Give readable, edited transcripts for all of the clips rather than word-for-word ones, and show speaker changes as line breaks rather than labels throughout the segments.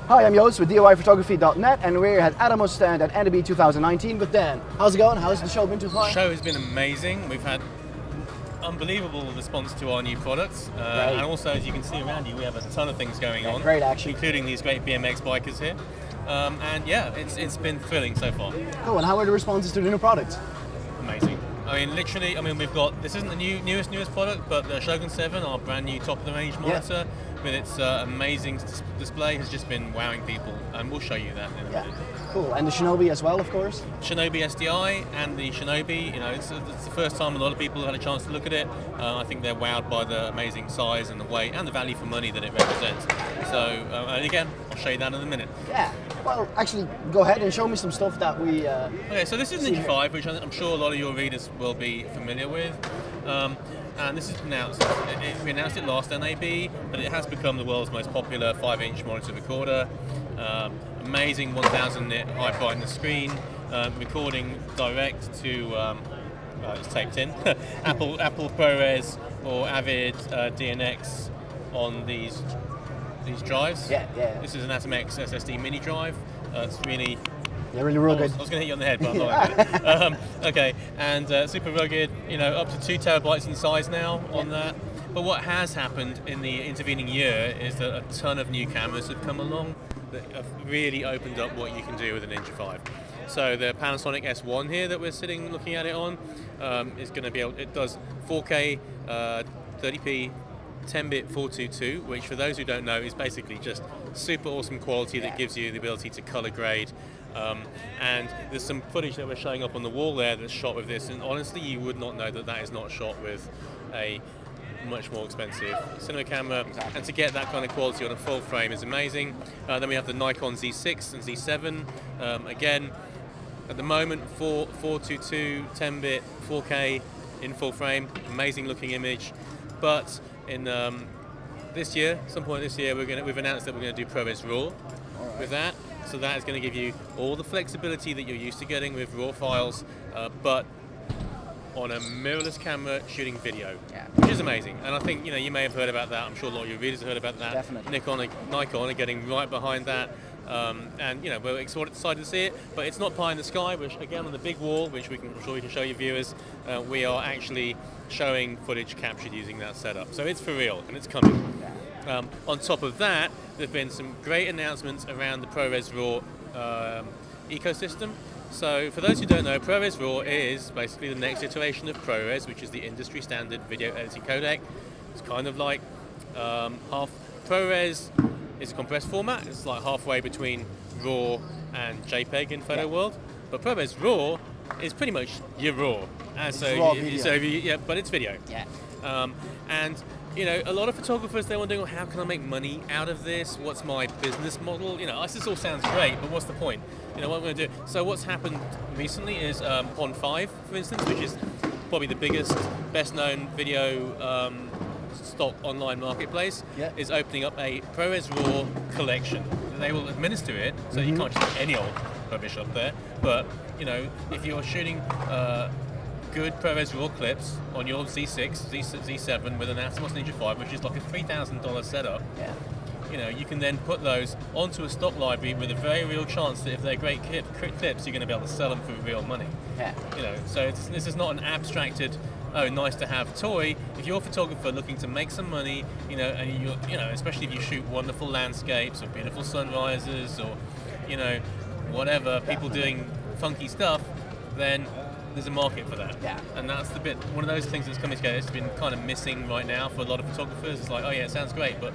Hi, I'm Joost with DIYPhotography.net, and we're at Atomos stand at NAB 2019 with Dan. How's it going? How's the show been so far?
The show has been amazing. We've had unbelievable response to our new products, and also, as you can see around you, we have a ton of things going on.
Great action,
including these great BMX bikers here. And yeah, it's been thrilling so far.
Cool. And how are the responses to the new products?
Amazing. I mean, literally, we've got, this isn't the newest product, but the Shogun 7, our brand new top-of-the-range monitor, with its amazing display, has just been wowing people, and we'll show you that in a minute.
Cool. And the Shinobi as well, of course?
Shinobi SDI and the Shinobi, you know, it's the first time a lot of people have had a chance to look at it. I think they're wowed by the amazing size and the weight and the value for money that it represents. So, and again, I'll show you that in a minute.
Yeah. Well, actually, go ahead and show me some stuff that we...
okay, so this is Ninja V, which I'm sure a lot of your readers will be familiar with. And this is announced. We announced it last NAB, but it has become the world's most popular 5-inch monitor recorder. Amazing 1000 nit high brightness screen, recording direct to, it's taped in, Apple ProRes or Avid DNX on these drives. This is an Atomos SSD mini drive. It's really...
Yeah, really real good.
I was going to hit you on the head, but I'm not going to. Okay, and super rugged, you know, up to 2 terabytes in size now on that. But what has happened in the intervening year is that a ton of new cameras have come along that have really opened up what you can do with a Ninja V. So the Panasonic S1 here that we're sitting looking at it on is going to be able, it does 4K 30p 10-bit 422, which for those who don't know is basically just super awesome quality that gives you the ability to color grade. And there's some footage that we're showing up on the wall there that's shot with this, and honestly you would not know that that is not shot with a much more expensive cinema camera, and to get that kind of quality on a full frame is amazing. Then we have the Nikon Z6 and Z7, again at the moment 422 10-bit 4K in full frame, amazing looking image. But in this year, some point this year, we've announced that we're going to do ProRes RAW with that. So that is going to give you all the flexibility that you're used to getting with RAW files, but on a mirrorless camera shooting video, which is amazing. And I think, you know, you may have heard about that. I'm sure a lot of your readers have heard about that.
Definitely.
Nikon are getting right behind that. And you know, we're excited to see it, but it's not pie in the sky. We're again on the big wall, which I'm sure we can show you viewers. We are actually showing footage captured using that setup. So it's for real, and it's coming. On top of that, there have been some great announcements around the ProRes RAW ecosystem. So for those who don't know, ProRes RAW is basically the next iteration of ProRes, which is the industry standard video editing codec. It's kind of like ProRes is a compressed format. It's like halfway between RAW and JPEG in photo world. But ProRes RAW is pretty much your RAW. And so,
raw video.
but it's video. And you know, a lot of photographers, they're wondering, well, how can I make money out of this? What's my business model? You know, this all sounds great, but what's the point? You know, what I'm going to do? So what's happened recently is Pond5, for instance, which is probably the biggest, best-known video stock online marketplace, is opening up a ProRes RAW collection. They will administer it, so you can't just put any old rubbish up there. But, you know, if you're shooting good ProRes RAW clips on your Z6, Z7 with an Atomos Ninja V, which is like a $3,000 setup, you know, you can then put those onto a stock library with a very real chance that if they're great clips, you're going to be able to sell them for real money. You know, so this is not an abstracted, oh, nice to have toy. If you're a photographer looking to make some money, you know, and you know, especially if you shoot wonderful landscapes or beautiful sunrises or, you know, whatever, people doing funky stuff, then there's a market for that. And that's the bit, one of those things that's coming together. It's been kind of missing right now for a lot of photographers. It's like, oh yeah, it sounds great, but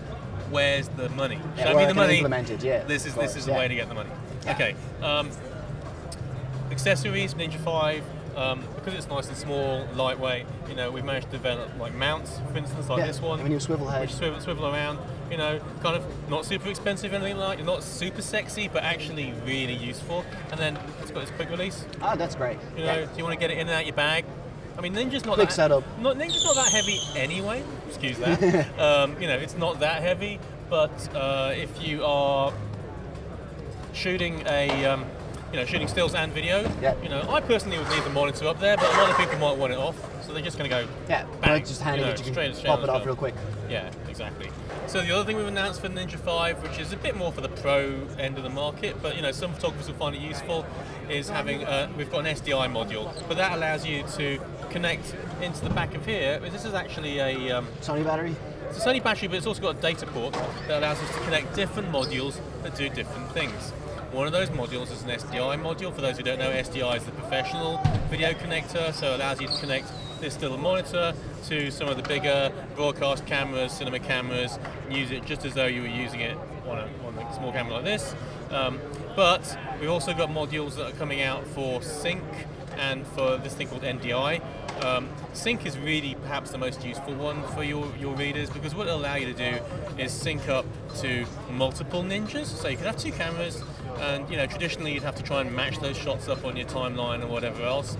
where's the money? Show me the money. This is the way to get the money. Okay. Accessories, Ninja V. Because it's nice and small, lightweight, you know, we've managed to develop like mounts, for instance, like this one,
when you swivel head,
which swivel around, you know, kind of not super expensive or anything like, not super sexy, but actually really useful. And then it's got this quick release.
Ah, that's great.
You know, do you want to get it in and out your bag? I mean, Ninja's not
quick setup.
Ninja's not that heavy anyway. Excuse that. You know, it's not that heavy, but if you are shooting a you know, shooting stills and video. You know, I personally would leave the monitor up there, but a lot of people might want it off. So they're just going to go
bang, just handy, you can pop it off real quick.
Yeah, exactly. So the other thing we've announced for the Ninja V, which is a bit more for the pro end of the market, but some photographers will find it useful, is having we've got an SDI module, but that allows you to connect into the back of here. This is actually a
Sony battery.
It's a Sony battery, but it's also got a data port that allows us to connect different modules that do different things. One of those modules is an SDI module. For those who don't know, SDI is the professional video connector, so it allows you to connect this little monitor to some of the bigger broadcast cameras, cinema cameras, and use it just as though you were using it on a small camera like this. But we've also got modules that are coming out for sync and for this thing called NDI. Sync is really perhaps the most useful one for your readers, because what it'll allow you to do is sync up to multiple Ninjas. So you could have two cameras, and traditionally you'd have to try and match those shots up on your timeline or whatever else.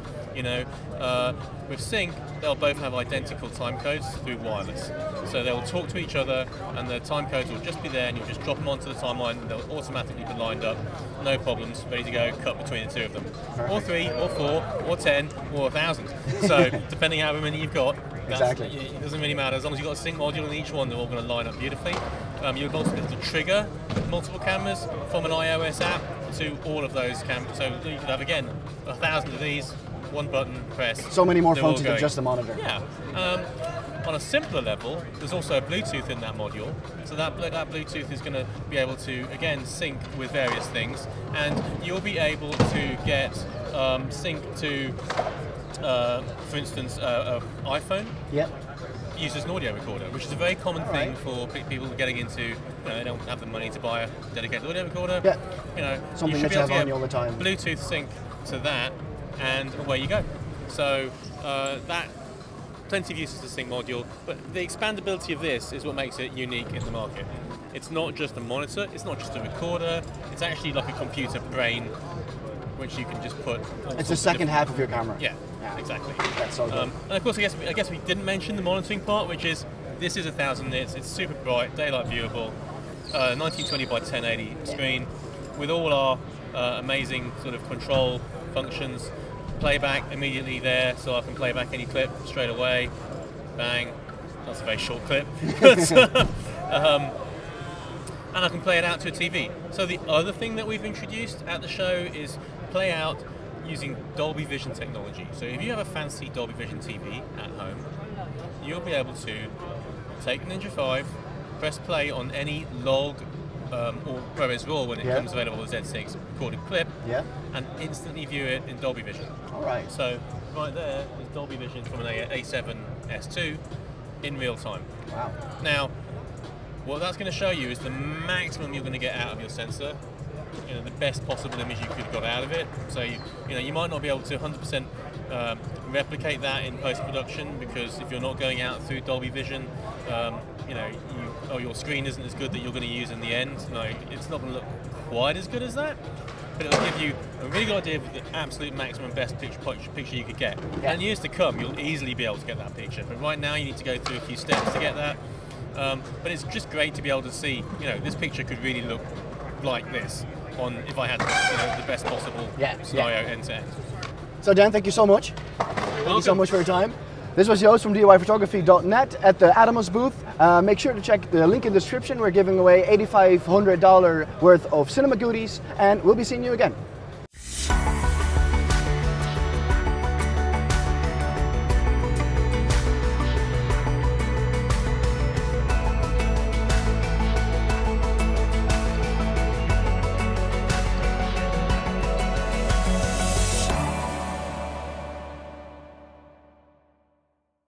With sync, they'll both have identical time codes through wireless. So they'll talk to each other, and the time codes will just be there, and you'll just drop them onto the timeline, and they'll automatically be lined up, no problems, ready to go, cut between the two of them.
Perfect.
Or 3, or 4, or 10, or 1,000. So depending how many you've got, it doesn't really matter. As long as you've got a sync module in each one, they're all going to line up beautifully. You'll also be able to trigger multiple cameras from an iOS app to all of those cameras. So you could have, again, 1,000 of these, one button, press.
So many more functions than just the monitor.
Yeah. On a simpler level, there's also Bluetooth in that module. So that Bluetooth is going to be able to, again, sync with various things. And you'll be able to get sync to, for instance, iPhone.
Yep.
Uses an audio recorder, which is a very common thing for people getting into, they don't have the money to buy a dedicated audio recorder.
Yeah. Something that you have on you all the time.
Bluetooth sync to that, and away you go. So that plenty of uses to sync module, but the expandability of this is what makes it unique in the market. It's not just a monitor, it's not just a recorder, it's actually like a computer brain, which you can just put.
It's the second half of your camera.
Yeah, exactly.
That's so good.
And of course, I guess we didn't mention the monitoring part, which is this is 1,000 nits. It's super bright, daylight viewable, 1920 by 1080 screen, with all our amazing sort of control functions. Playback immediately there, so I can play back any clip straight away. Bang. That's a very short clip. And I can play it out to a TV. So the other thing that we've introduced at the show is play out using Dolby Vision technology. So if you have a fancy Dolby Vision TV at home, you'll be able to take Ninja V, press play on any log or ProRes RAW when it comes available as Z6 recorded clip, and instantly view it in Dolby Vision.
All right.
So right there is Dolby Vision from an A7 S2 in real time.
Wow.
Now, what that's going to show you is the maximum you're going to get out of your sensor. The best possible image you could have got out of it. So you might not be able to 100% replicate that in post-production, because if you're not going out through Dolby Vision, your screen isn't as good that you're going to use in the end. No, it's not going to look quite as good as that, but it'll give you a really good idea of the absolute maximum best picture you could get. And in years to come, you'll easily be able to get that picture. But right now, you need to go through a few steps to get that. But it's just great to be able to see, this picture could really look like this if I had the best possible scenario end to end.
So Dan, thank you so much. Thank you so much for your time. This was Joost from DIYPhotography.net at the Atomos booth. Make sure to check the link in the description. We're giving away $8,500 worth of cinema goodies, and we'll be seeing you again.